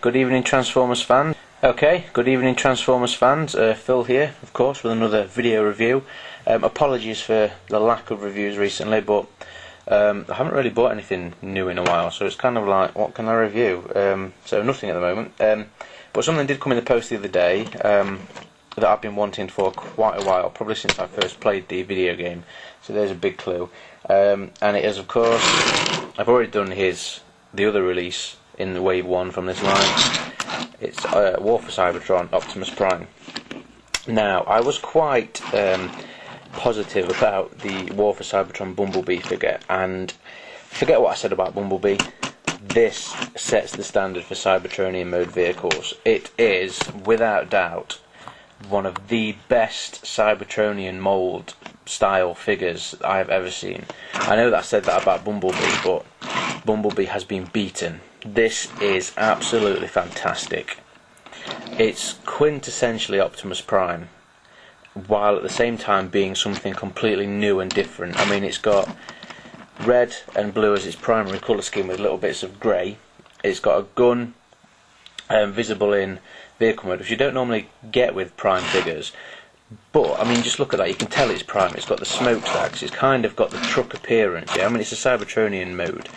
Good evening, Transformers fans. Okay, good evening, Transformers fans. Phil here, of course, with another video review. Apologies for the lack of reviews recently, but I haven't really bought anything new in a while, so it's kind of like, what can I review? So nothing at the moment. But something did come in the post the other day that I've been wanting for quite a while, probably since I first played the video game. So there's a big clue. And it is, of course, I've already done the other release in the Wave 1 from this line. It's War for Cybertron, Optimus Prime. Now, I was quite positive about the War for Cybertron Bumblebee figure, and forget what I said about Bumblebee. This sets the standard for Cybertronian mode vehicles. It is, without doubt, one of the best Cybertronian mould style figures I have ever seen. I know that I said that about Bumblebee, but Bumblebee has been beaten. This is absolutely fantastic. It's quintessentially Optimus Prime, while at the same time being something completely new and different. I mean, it's got red and blue as its primary colour scheme with little bits of grey. It's got a gun visible in vehicle mode, which you don't normally get with Prime figures. But, I mean, just look at that, you can tell it's Prime. It's got the smokestacks, it's kind of got the truck appearance. Yeah? I mean, it's a Cybertronian mode.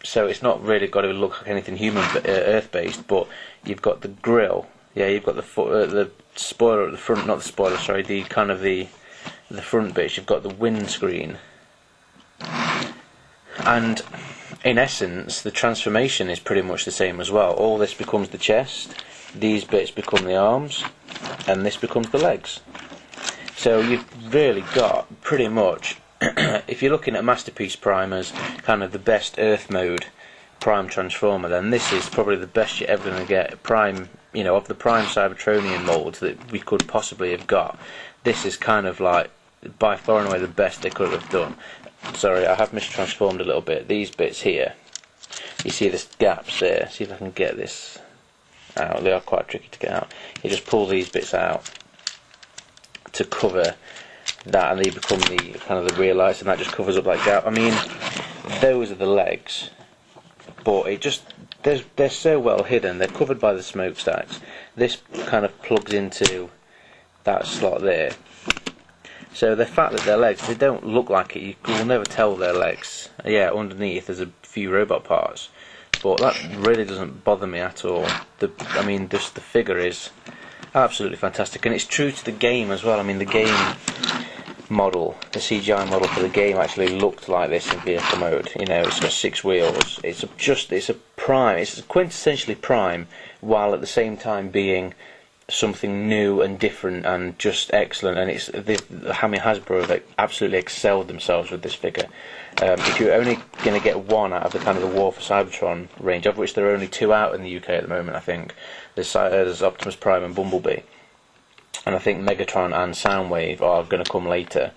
So it's not really got to look like anything human, Earth-based, but you've got the grille, yeah, you've got the spoiler at the front, not the spoiler, sorry, the kind of the front bits. You've got the windscreen, and in essence, the transformation is pretty much the same as well. All this becomes the chest, these bits become the arms, and this becomes the legs. So you've really got pretty much. If you're looking at Masterpiece Prime as kind of the best Earth mode Prime Transformer, then this is probably the best you're ever going to get. Prime, you know, of the Prime Cybertronian molds that we could possibly have got, this is kind of like by far and away the best they could have done. Sorry, I have mistransformed a little bit. These bits here, you see the gaps there. See if I can get this out. They are quite tricky to get out. You just pull these bits out to cover that, and they become the kind of the rear lights, and that just covers up that gap. I mean, those are the legs, but it just they're so well hidden. They're covered by the smokestacks. This kind of plugs into that slot there. So the fact that they're legs, they don't look like it. You will never tell they're legs. Yeah, underneath there's a few robot parts, but that really doesn't bother me at all. I mean, just the figure is absolutely fantastic, and it's true to the game as well. I mean, the game model, the CGI model for the game actually looked like this in vehicle mode. You know, it's got 6 wheels. It's a Prime. It's quintessentially Prime, while at the same time being something new and different and just excellent. And it's Hasbro have absolutely excelled themselves with this figure. If you're only going to get one out of the kind of the War for Cybertron range, of which there are only 2 out in the UK at the moment, I think. There's Optimus Prime and Bumblebee, and I think Megatron and Soundwave are going to come later.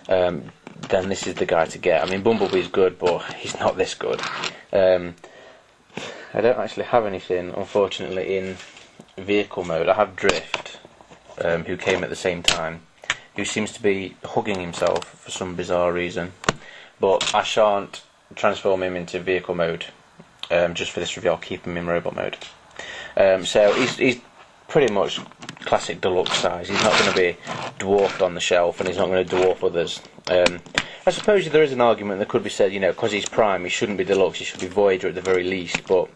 Then this is the guy to get. I mean, Bumblebee's good, but he's not this good. I don't actually have anything, unfortunately, in vehicle mode. I have Drift, who came at the same time, who seems to be hugging himself for some bizarre reason, but I shan't transform him into vehicle mode. Just for this review, I'll keep him in robot mode. So he's pretty much classic deluxe size. He's not going to be dwarfed on the shelf, and he's not going to dwarf others. I suppose there is an argument that could be said, you know, because he's Prime, he shouldn't be deluxe, he should be Voyager at the very least, but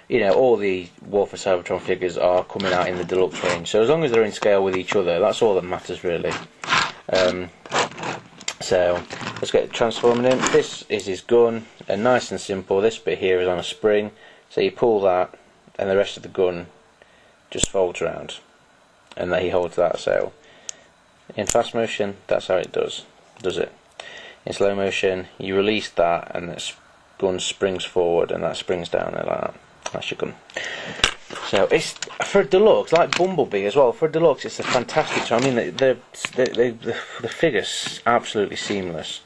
you know, all the War for Cybertron figures are coming out in the deluxe range, so as long as they're in scale with each other, that's all that matters really. So let's get transforming him. This is his gun, and nice and simple. This bit here is on a spring, so you pull that, and the rest of the gun just folds around, and then he holds that. So in fast motion, that's how it does it. In slow motion, you release that, and the gun springs forward, and that springs down there like that. That's your gun. So it's for a deluxe, like Bumblebee as well. For a deluxe, it's a fantastic. I mean, the figure's absolutely seamless.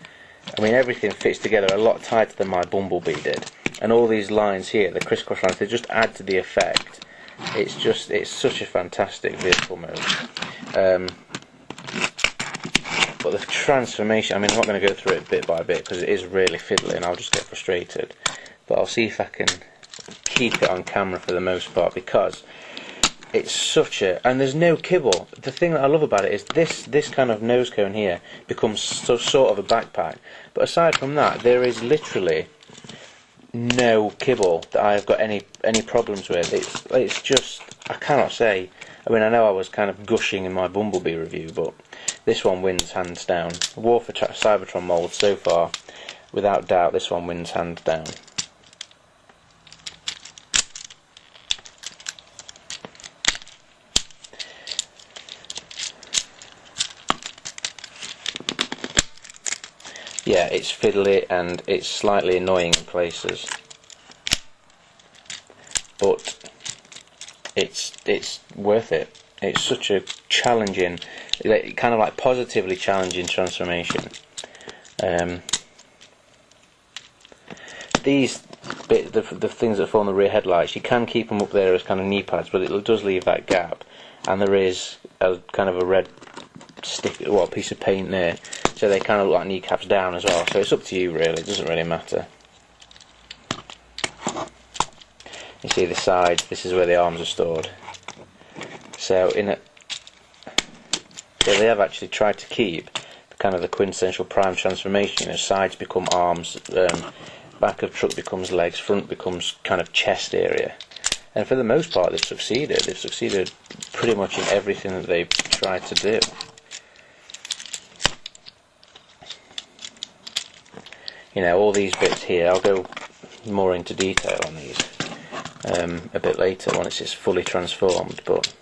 I mean, everything fits together a lot tighter than my Bumblebee did, and all these lines here, the crisscross lines, they just add to the effect. It's such a fantastic vehicle mode. But the transformation, I mean, I'm not going to go through it bit by bit because it is really fiddly and I'll just get frustrated. But I'll see if I can keep keep it on camera for the most part because it's such a, and there's no kibble. The thing that I love about it is this kind of nose cone here becomes sort of a backpack, but aside from that there is literally no kibble that I've got any problems with. It's just, I cannot say. I mean, I know I was kind of gushing in my Bumblebee review, but this one wins hands down. War for Cybertron mould so far, without doubt, this one wins hands down. Yeah, it's fiddly and it's slightly annoying in places, but it's worth it. It's such a challenging, kind of like positively challenging transformation. These the things that form the rear headlights, you can keep them up there as kind of knee pads, but it does leave that gap, and there is a kind of a red piece of paint there, so they kind of look like kneecaps down as well. So it's up to you really, it doesn't really matter. You see the sides, this is where the arms are stored. So they have actually tried to keep kind of the quintessential Prime transformation. You know, sides become arms, back of truck becomes legs, front becomes kind of chest area. And for the most part they've succeeded. They've succeeded pretty much in everything that they've tried to do. You know, all these bits here, I'll go more into detail on these a bit later once it's fully transformed, but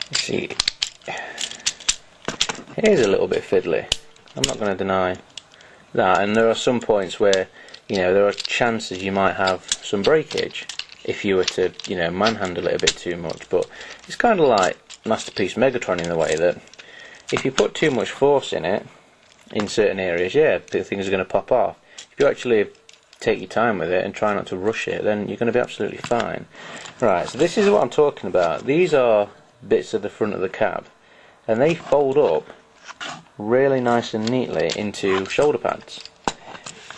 you see, it is a little bit fiddly, I'm not going to deny that, and there are some points where, you know, there are chances you might have some breakage if you were to, you know, manhandle it a bit too much. But it's kind of like Masterpiece Megatron in the way that if you put too much force in it in certain areas, yeah, things are going to pop off. If you actually take your time with it and try not to rush it, then you're going to be absolutely fine. Right, so this is what I'm talking about. These are bits of the front of the cab, and they fold up really nice and neatly into shoulder pads. You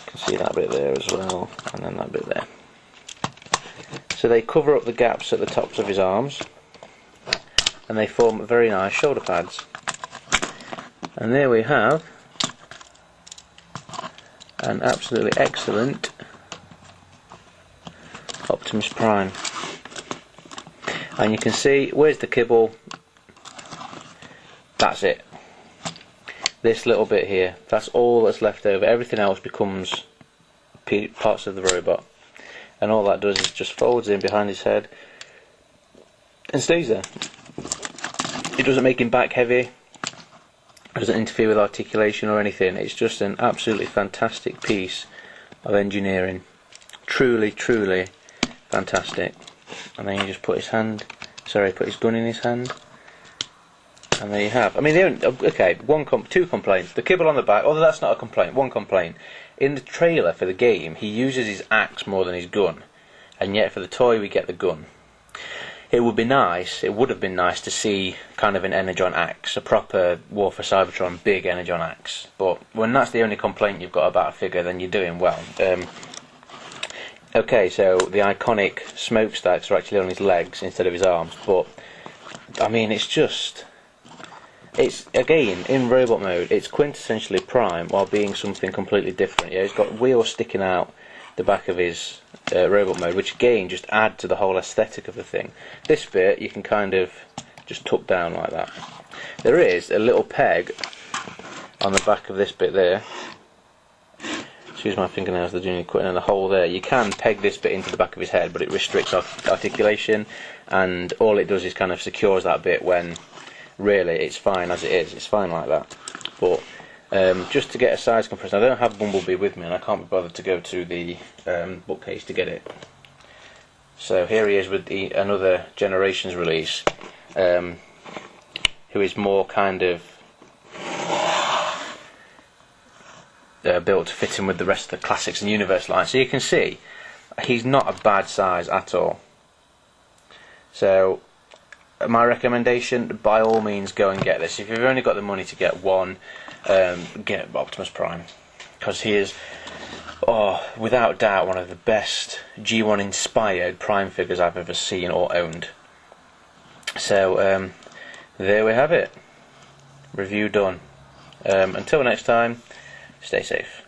can see that bit there as well, and then that bit there. So they cover up the gaps at the tops of his arms, and they form very nice shoulder pads. And there we have an absolutely excellent Optimus Prime. And you can see, where's the kibble? That's it. This little bit here, that's all that's left over. Everything else becomes parts of the robot. And all that does is just folds in behind his head and stays there. It doesn't make him back heavy, it doesn't interfere with articulation or anything. It's just an absolutely fantastic piece of engineering. Truly, truly fantastic. And then you just put his gun in his hand, and there you have. I mean, okay, two complaints. The kibble on the back, although that's not a complaint, one complaint. In the trailer for the game, he uses his axe more than his gun, and yet for the toy we get the gun. It would have been nice to see kind of an Energon axe, a proper War for Cybertron big Energon axe. But when that's the only complaint you've got about a figure, then you're doing well. Okay, so the iconic smokestacks are actually on his legs instead of his arms, but I mean, it's again, in robot mode, it's quintessentially Prime while being something completely different. Yeah, he's got wheels sticking out the back of his robot mode, which again just add to the whole aesthetic of the thing. This bit you can kind of just tuck down like that. There is a little peg on the back of this bit there. Excuse my fingernails, they're doing quite in a hole there. You can peg this bit into the back of his head, but it restricts articulation, and all it does is kind of secures that bit when really it's fine as it is. It's fine like that. But just to get a size comparison, I don't have Bumblebee with me and I can't be bothered to go to the bookcase to get it. So here he is with another Generations release, who is more kind of built to fit in with the rest of the Classics and Universe line. So you can see he's not a bad size at all. So my recommendation, by all means go and get this. If you've only got the money to get one, get Optimus Prime, because he is, without doubt, one of the best G1 inspired Prime figures I've ever seen or owned. So there we have it, review done. Until next time, stay safe.